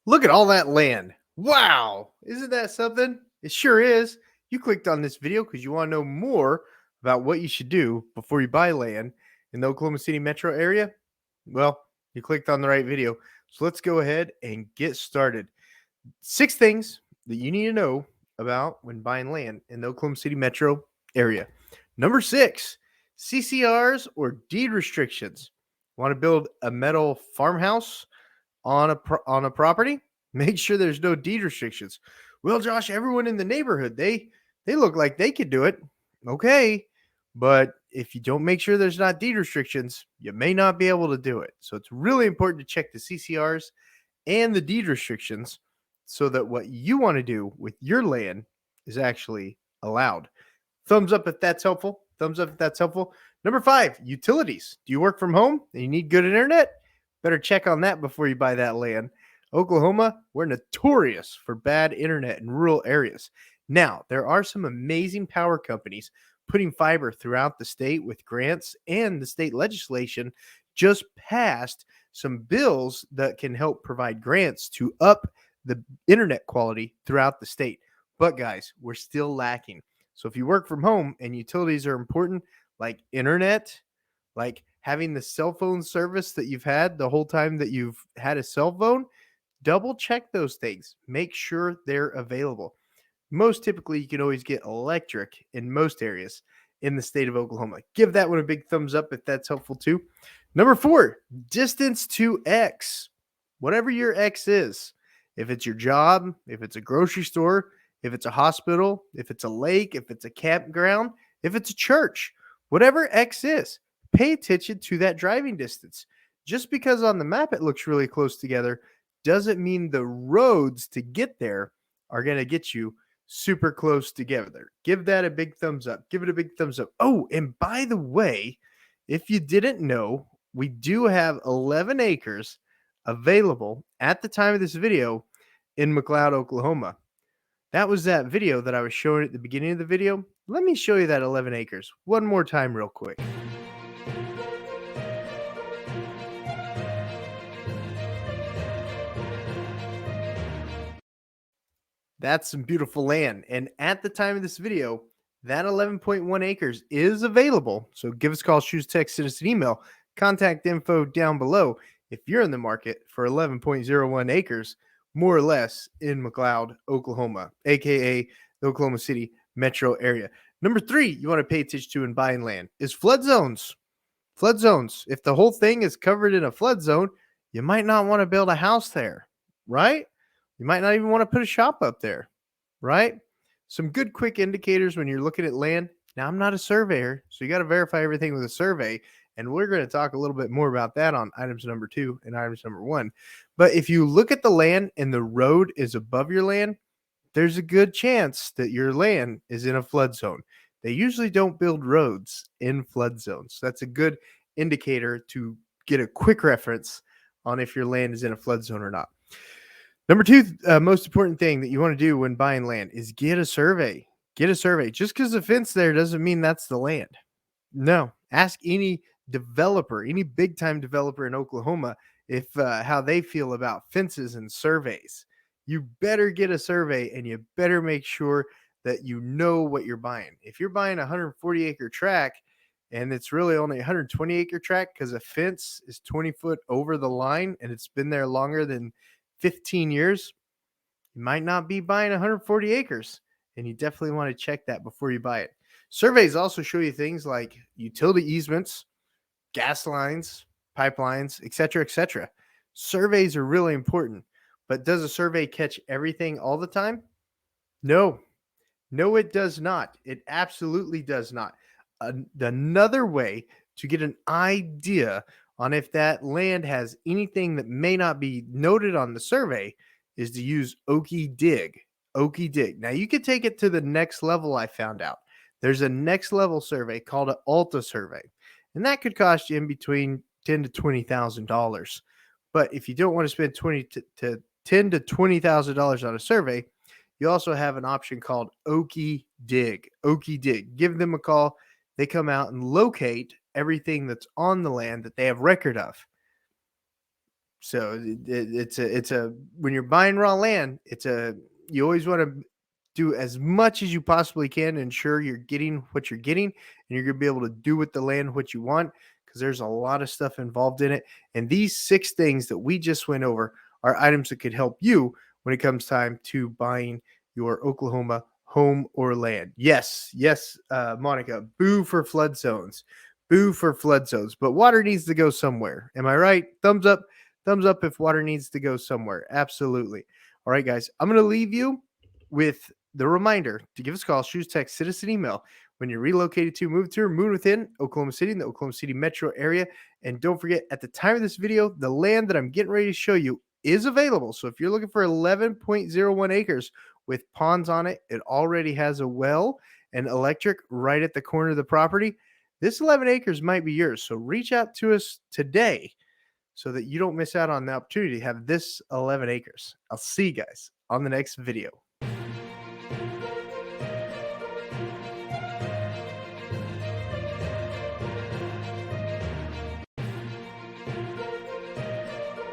Look at all that land. Wow. Isn't that something? It sure is. You clicked on this video because you want to know more about what you should do before you buy land in the Oklahoma City metro area. Well, you clicked on the right video. So let's go ahead and get started. 6 things that you need to know about when buying land in the Oklahoma City metro area. Number 6, CCRs or deed restrictions. Want to build a metal farmhouse on a property? Make sure there's no deed restrictions. Well, Josh, everyone in the neighborhood, they look like they could do it. Okay, but if you don't make sure there's not deed restrictions, you may not be able to do it. So it's really important to check the CCRs and the deed restrictions so that what you want to do with your land is actually allowed. Thumbs up if that's helpful. Thumbs up if that's helpful. Number 5, utilities. Do you work from home and you need good internet? Better check on that before you buy that land. Oklahoma, we're notorious for bad internet in rural areas. Now, there are some amazing power companies putting fiber throughout the state with grants, and the state legislation just passed some bills that can help provide grants to up the internet quality throughout the state. But guys, we're still lacking. So if you work from home and utilities are important, like internet, like having the cell phone service that you've had the whole time that you've had a cell phone, double check those things. Make sure they're available. Most typically, you can always get electric in most areas in the state of Oklahoma. Give that one a big thumbs up if that's helpful too. Number 4, distance to X. Whatever your X is, if it's your job, if it's a grocery store, if it's a hospital, if it's a lake, if it's a campground, if it's a church, whatever X is, pay attention to that driving distance. Just because on the map it looks really close together doesn't mean the roads to get there are going to get you super close together. Give that a big thumbs up. Give it a big thumbs up. Oh, and by the way, if you didn't know, we do have 11 acres available at the time of this video in McLeod, Oklahoma. That was that video that I was showing at the beginning of the video. Let me show you that 11 acres one more time real quick. That's some beautiful land. And at the time of this video, that 11.1 acres is available. So give us a call, shoot us, text, send us an email. Contact info down below if you're in the market for 11.01 acres, more or less, in McLeod, Oklahoma, aka the Oklahoma City metro area. Number 3, you want to pay attention to in buying land is flood zones. Flood zones. If the whole thing is covered in a flood zone, you might not want to build a house there, right? You might not even want to put a shop up there, right? Some good quick indicators when you're looking at land. Now, I'm not a surveyor, so you got to verify everything with a survey. And we're going to talk a little bit more about that on items number 2 and items number 1. But if you look at the land and the road is above your land, there's a good chance that your land is in a flood zone. They usually don't build roads in flood zones. That's a good indicator to get a quick reference on if your land is in a flood zone or not. Number 2, most important thing that you want to do when buying land is get a survey. Get a survey. Just because the fence there doesn't mean that's the land. No, ask any developer, any big time developer in Oklahoma, if how they feel about fences and surveys. You better get a survey and you better make sure that you know what you're buying. If you're buying a 140 acre tract and it's really only a 120 acre tract because a fence is 20 foot over the line and it's been there longer than 15 years, you might not be buying 140 acres, and you definitely want to check that before you buy it. Surveys also show you things like utility easements, gas lines, pipelines, etc., etc. Surveys are really important, but does a survey catch everything all the time? No, it does not. It absolutely does not. Another way to get an idea on if that land has anything that may not be noted on the survey is to use Okie Dig. Okie Dig. Now you could take it to the next level. I found out there's a next level survey called an Alta survey, and that could cost you in between $10,000 to $20,000. But if you don't want to spend $10,000 to $20,000 on a survey, you also have an option called Okie Dig. Okie Dig. Give them a call. They come out and locate everything that's on the land that they have record of. So it's a when you're buying raw land, you always want to do as much as you possibly can to ensure you're getting what you're getting, and you're going to be able to do with the land what you want, because there's a lot of stuff involved in it. And these 6 things that we just went over are items that could help you when it comes time to buying your Oklahoma home or land. Yes, yes, Monica, boo for flood zones. Boo for flood zones, but water needs to go somewhere. Am I right? Thumbs up. Thumbs up if water needs to go somewhere. Absolutely. All right, guys. I'm going to leave you with the reminder to give us a call, shoot us, text, send us an email when you're relocated to, move to, or move within Oklahoma City, in the Oklahoma City metro area. And don't forget, at the time of this video, the land that I'm getting ready to show you is available. So if you're looking for 11.01 acres with ponds on it, it already has a well and electric right at the corner of the property. This 11 acres might be yours. So reach out to us today so that you don't miss out on the opportunity to have this 11 acres. I'll see you guys on the next video.